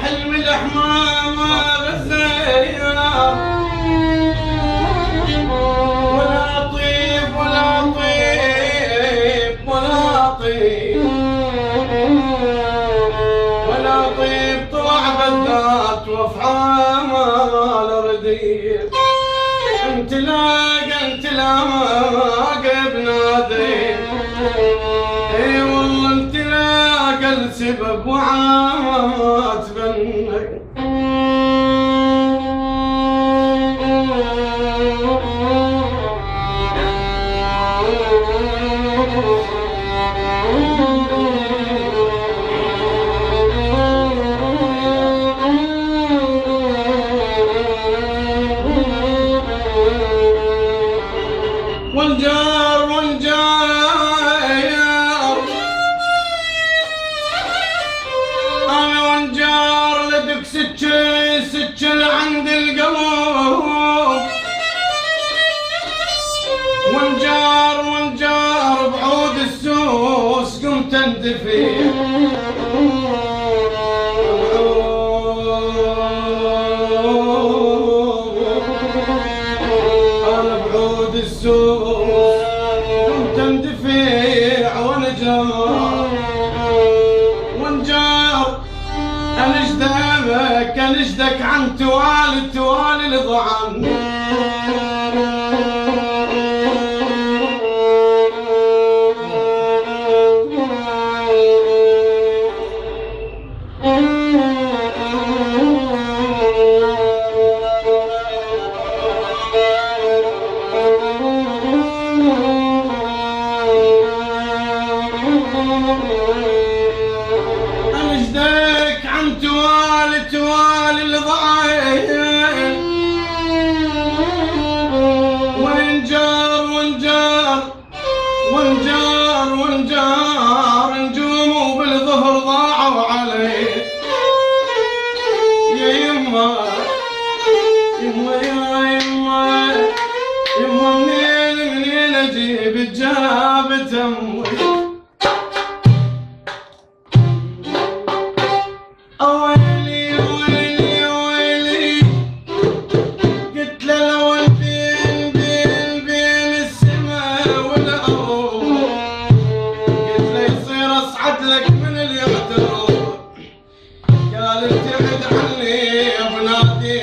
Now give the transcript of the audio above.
حلم الحمام بالزيار ولا طيب ولا طيب ولا طيب ولا طيب طلع بالذات وافعام الرديف انت لاقى بنادي اي والله انت لاقى السبب وعات بنك سجل عند القلب وانجار بعود السوس قمت اندفي انا بعود السوس قمت اندفع وانجار انشدك عن توالي الضعن انشدك عن توالي الضعن وانجار نجوم بالظهر ضاعوا علي يا يما منين اجيب الجابت امي لك من اليوم قال ابتعد عني ابو نادي